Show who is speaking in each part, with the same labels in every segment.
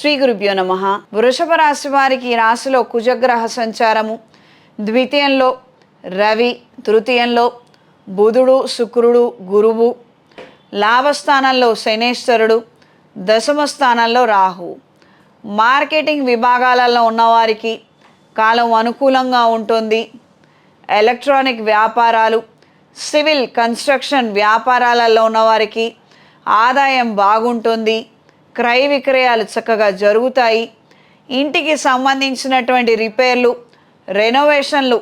Speaker 1: శ్రీ గురుభ్యో నమః. వృషభ రాశి వారికి ఈ రాశిలో కుజగ్రహ సంచారము, ద్వితీయంలో రవి, తృతీయంలో బుధుడు, శుక్రుడు, గురువు, లాభస్థానంలో శనేశ్వరుడు, దశమ స్థానంలో రాహు. మార్కెటింగ్ విభాగాలలో ఉన్నవారికి కాలం అనుకూలంగా ఉంటుంది. ఎలక్ట్రానిక్ వ్యాపారాలు, సివిల్ కన్స్ట్రక్షన్ వ్యాపారాలలో ఉన్నవారికి ఆదాయం బాగుంటుంది. క్రయ విక్రయాలు చక్కగా జరుగుతాయి. ఇంటికి సంబంధించినటువంటి రిపేర్లు, రెనోవేషన్లు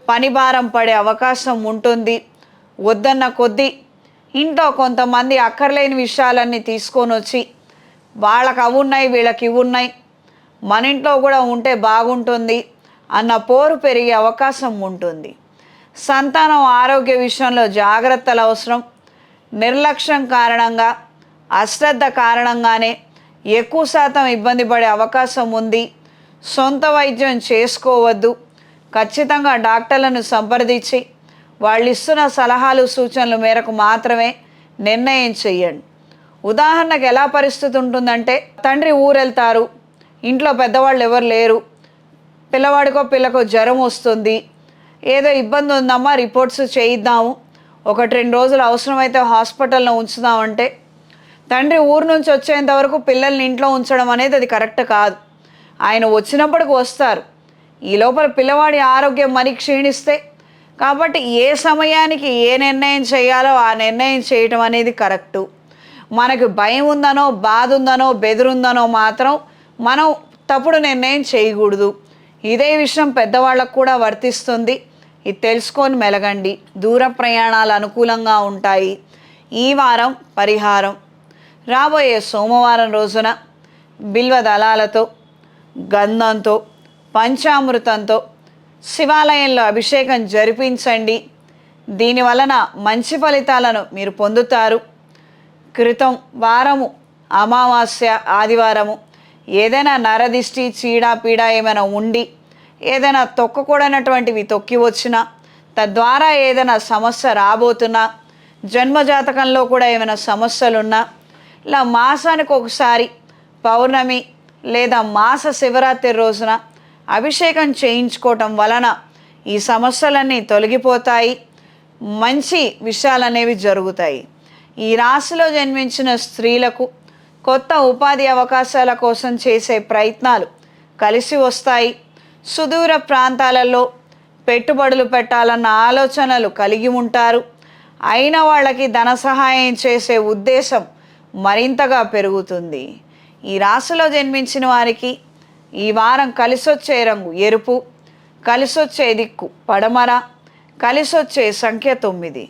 Speaker 1: పని భారం పడే అవకాశం ఉంటుంది. వద్దన్న కొద్దీ ఇంట్లో కొంతమంది అక్కర్లేని విషయాలన్నీ తీసుకొని వచ్చి వాళ్ళకి అవి ఉన్నాయి, వీళ్ళకి ఇవి ఉన్నాయి, మన ఇంట్లో కూడా ఉంటే బాగుంటుంది అన్న పోరు పెరిగే అవకాశం ఉంటుంది. సంతానం ఆరోగ్య విషయంలో జాగ్రత్తలు అవసరం. నిర్లక్ష్యం కారణంగా, అశ్రద్ధ కారణంగానే ఎక్కువ శాతం ఇబ్బంది పడే అవకాశం ఉంది. సొంత వైద్యం చేసుకోవద్దు. ఖచ్చితంగా డాక్టర్లను సంప్రదించి వాళ్ళు ఇస్తున్న సలహాలు సూచనల మేరకు మాత్రమే నిర్ణయం చెయ్యండి. ఉదాహరణకు ఎలా పరిస్థితి ఉంటుందంటే, తండ్రి ఊరెళ్తారు, ఇంట్లో పెద్దవాళ్ళు ఎవరు లేరు, పిల్లవాడికో పిల్లకో జ్వరం వస్తుంది, ఏదో ఇబ్బంది ఉందమ్మా రిపోర్ట్స్ చేయిద్దాము, 1-2 రోజులు అవసరమైతే హాస్పిటల్లో ఉంచుదామంటే తండ్రి ఊరు నుంచి వచ్చేంత వరకు పిల్లల్ని ఇంట్లో ఉంచడం అనేది అది కరెక్ట్ కాదు. ఆయన వచ్చినప్పటికి వస్తారు. ఈ లోపల పిల్లవాడి ఆరోగ్యం మరి క్షీణిస్తే, కాబట్టి ఏ సమయానికి ఏ నిర్ణయం చేయాలో ఆ నిర్ణయం చేయటం అనేది కరెక్టు. మనకు భయం ఉందనో, బాధ ఉందనో, బెదురుందనో మాత్రం మనం తప్పుడు నిర్ణయం చేయకూడదు. ఇదే విషయం పెద్దవాళ్ళకు కూడా వర్తిస్తుంది. ఇది తెలుసుకొని మెలగండి. దూర ప్రయాణాలు అనుకూలంగా ఉంటాయి. ఈ వారం పరిహారం: రాబోయే సోమవారం రోజున బిల్వ దళాలతో, గంధంతో, పంచామృతంతో శివాలయంలో అభిషేకం జరిపించండి. దీనివలన మంచి ఫలితాలను మీరు పొందుతారు. క్రితం వారము అమావాస్య ఆదివారము ఏదైనా నరదిష్టి, చీడ పీడ ఏమైనా ఉండి ఏదైనా తొక్కకూడనటువంటివి తొక్కి వచ్చినా, తద్వారా ఏదైనా సమస్య రాబోతున్నా, జన్మజాతకంలో కూడా ఏమైనా సమస్యలున్నా, ఇలా మాసానికి ఒకసారి పౌర్ణమి లేదా మాస శివరాత్రి రోజున అభిషేకం చేయించుకోవటం వలన ఈ సమస్యలన్నీ తొలగిపోతాయి. మంచి విషయాలనేవి జరుగుతాయి. ఈ రాశిలో జన్మించిన స్త్రీలకు కొత్త ఉపాధి అవకాశాల కోసం చేసే ప్రయత్నాలు కలిసి వస్తాయి. సుదూర ప్రాంతాలలో పెట్టుబడులు పెట్టాలన్న ఆలోచనలు కలిగి ఉంటారు. అయిన వాళ్ళకి ధన సహాయం చేసే ఉద్దేశం మరింతగా పెరుగుతుంది. ఈ రాశిలో జన్మించిన వారికి ఈ వారం కలిసొచ్చే రంగు ఎరుపు, కలిసొచ్చే దిక్కు పడమర, కలిసొచ్చే సంఖ్య 9.